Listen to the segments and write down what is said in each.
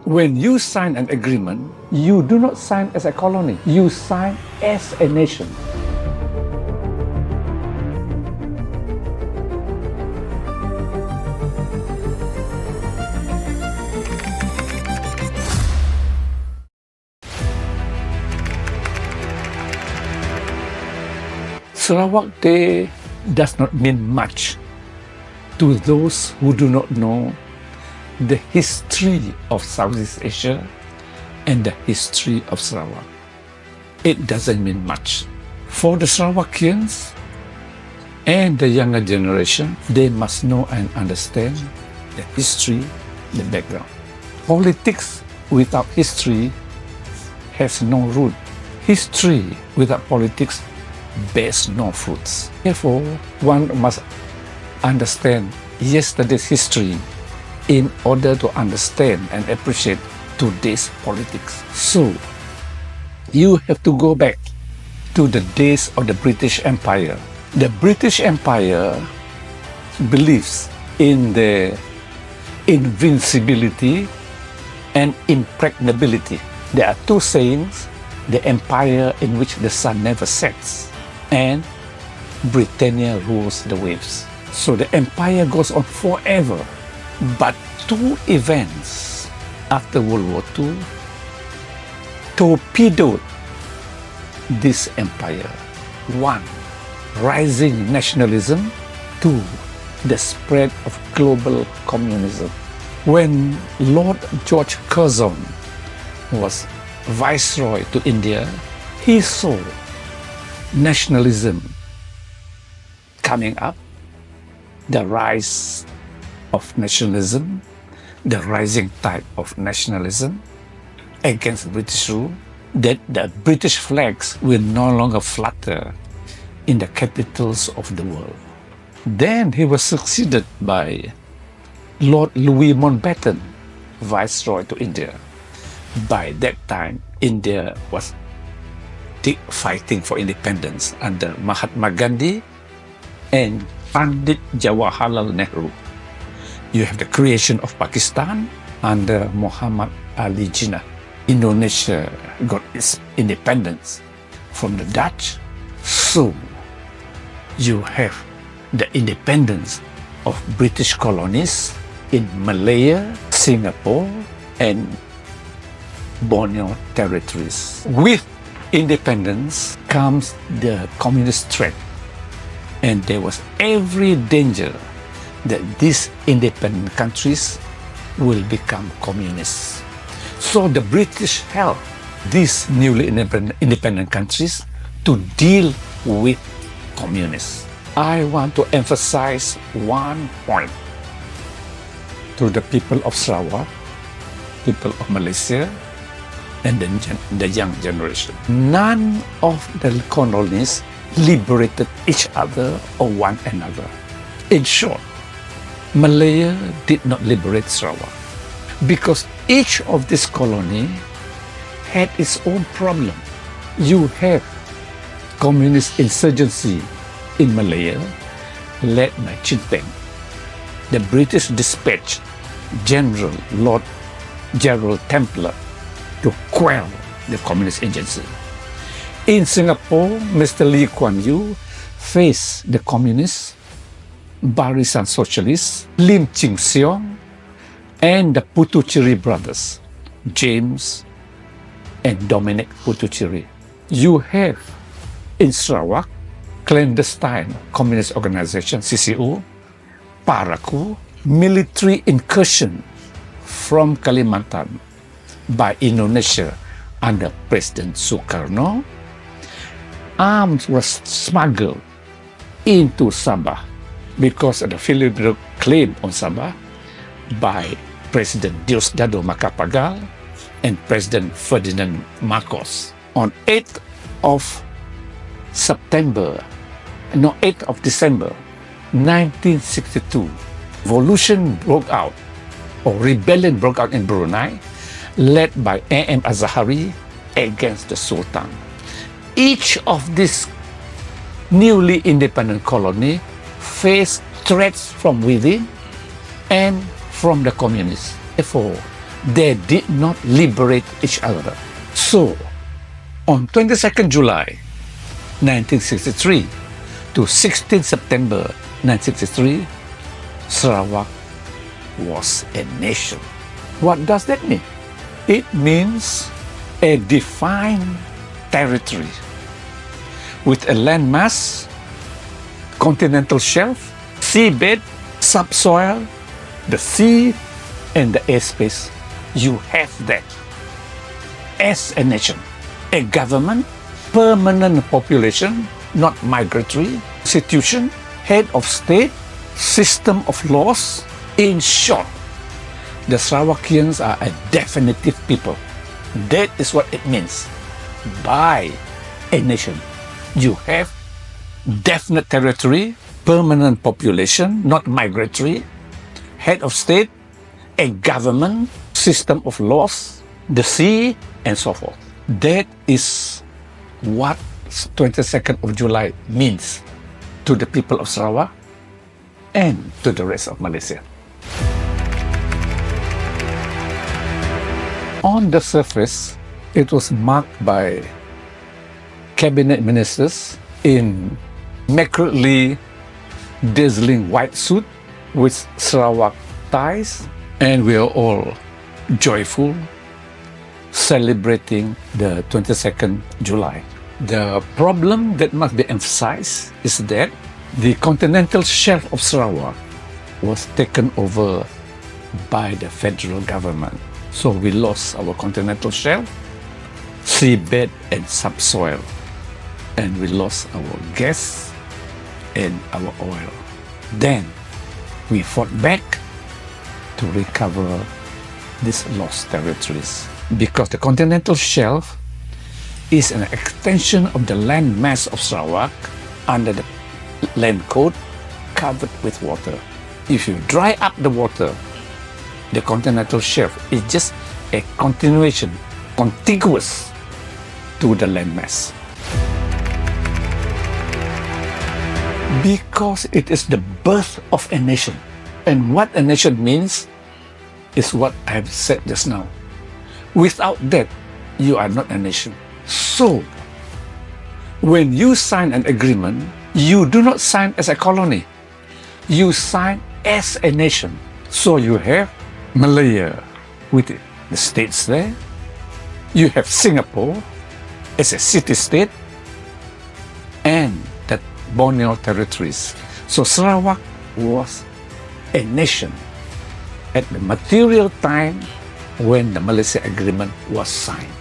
When you sign an agreement, you do not sign as a colony, you sign as a nation. Sarawak Day does not mean much to those who do not know the history of Southeast Asia and the history of Sarawak. It doesn't mean much. For the Sarawakians and the younger generation, they must know and understand the history, the background. Politics without history has no root. History without politics bears no fruits. Therefore, one must understand yesterday's history in order to understand and appreciate today's politics. So, you have to go back to the days of the British Empire. The British Empire believes in the invincibility and impregnability. There are two sayings: the empire in which the sun never sets, and Britannia rules the waves. So the empire goes on forever. But two events after World War II torpedoed this empire. One, rising nationalism. Two, the spread of global communism. When Lord George Curzon was Viceroy to India, he saw nationalism coming up, the rise of nationalism, the rising tide of nationalism against British rule, that the British flags will no longer flutter in the capitals of the world. Then he was succeeded by Lord Louis Mountbatten, Viceroy to India. By that time, India was fighting for independence under Mahatma Gandhi and Pandit Jawaharlal Nehru. You have the creation of Pakistan under Muhammad Ali Jinnah. Indonesia got its independence from the Dutch. So you have the independence of British colonies in Malaya, Singapore, and Borneo territories. With independence comes the communist threat, and there was every danger that these independent countries will become communists. So the British helped these newly independent countries to deal with communists. I want to emphasize one point to the people of Sarawak, people of Malaysia, and the young generation. None of the colonies liberated each other or one another. In short, Malaya did not liberate Sarawak because each of this colony had its own problem. You have communist insurgency in Malaya led by Chin Peng. The British dispatched Lord Gerald Templer to quell the communist agency. In Singapore, Mr. Lee Kuan Yew faced the communists, Barisan Socialists, Lim Chin Siong, and the Putuchiri brothers, James and Dominic Putuchiri. You have in Sarawak clandestine communist organization CCO, Paraku, military incursion from Kalimantan by Indonesia under President Sukarno. Arms were smuggled into Sabah because of the Filipino claim on Sabah by President Diosdado Macapagal and President Ferdinand Marcos. On 8th of December 1962, rebellion broke out in Brunei, led by A.M. Azahari against the Sultan. Each of these newly independent colony faced threats from within and from the communists. Therefore, They did not liberate each other. So, on 22nd July 1963 to 16 September 1963, Sarawak was a nation. What does that mean? It means a defined territory with a landmass, continental shelf, seabed, subsoil, the sea, and the airspace. You have that as a nation. A government, permanent population, not migratory, institution, head of state, system of laws. In short, the Sarawakians are a definitive people. That is what it means by a nation. You have definite territory, permanent population, not migratory, head of state, a government, system of laws, the sea, and so forth. That is what 22nd of July means to the people of Sarawak and to the rest of Malaysia. On the surface, it was marked by cabinet ministers in immaculately dazzling white suit with Sarawak ties, and we are all joyful, celebrating the 22nd July. The problem that must be emphasized is that the continental shelf of Sarawak was taken over by the federal government. So we lost our continental shelf, seabed and subsoil, and we lost our gas and our oil. Then we fought back to recover these lost territories, because the continental shelf is an extension of the land mass of Sarawak under the land code covered with water. If you dry up the water, the continental shelf is just a continuation, contiguous to the land mass. Because it is the birth of a nation. And what a nation means is what I have said just now. Without that, you are not a nation. So, when you sign an agreement, you do not sign as a colony. You sign as a nation. So you have Malaya with the states there. You have Singapore as a city-state, and the Borneo territories. So Sarawak was a nation at the material time when the Malaysia Agreement was signed.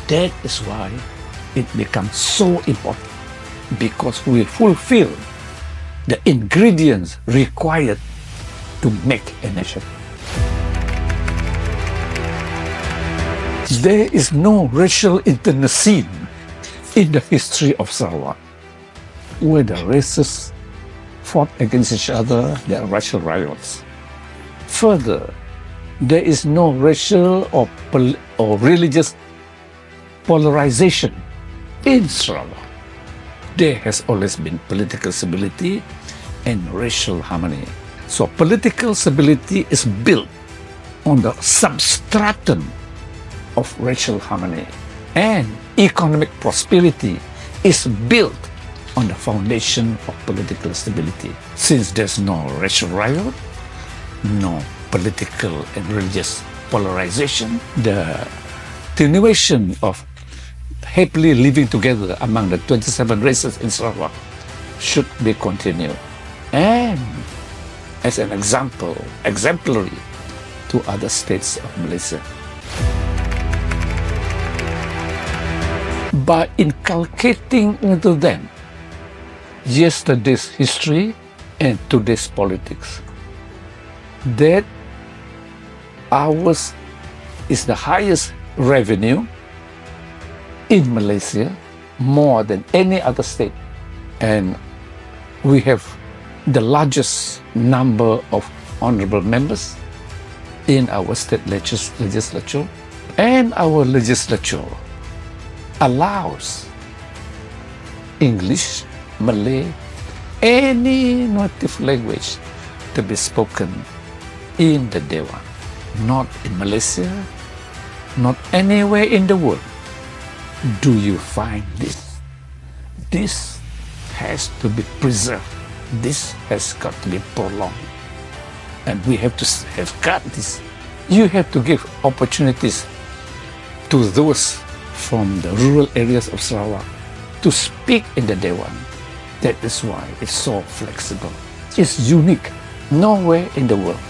That is why it becomes so important, because we fulfill the ingredients required to make a nation. There is no racial internecine in the history of Sarawak, where the races fought against each other. There are racial riots. Further, there is no racial or religious polarization in Sarawak. There has always been political stability and racial harmony. So political stability is built on the substratum of racial harmony, and economic prosperity is built on the foundation of political stability. Since there's no racial riot, no political and religious polarization, the continuation of happily living together among the 27 races in Sarawak should be continued, and as an example, exemplary to other states of Malaysia. By inculcating into them yesterday's history and today's politics, that ours is the highest revenue in Malaysia, more than any other state, and we have the largest number of honorable members in our state legislature, and our legislature allows English, Malay, any native language to be spoken in the Dewan. not in Malaysia, not anywhere in the world do you find this. This has to be preserved. This has got to be prolonged. And we have to safeguard this. You have to give opportunities to those from the rural areas of Sarawak to speak in the Dewan. That is why it's so flexible. It's unique. Nowhere in the world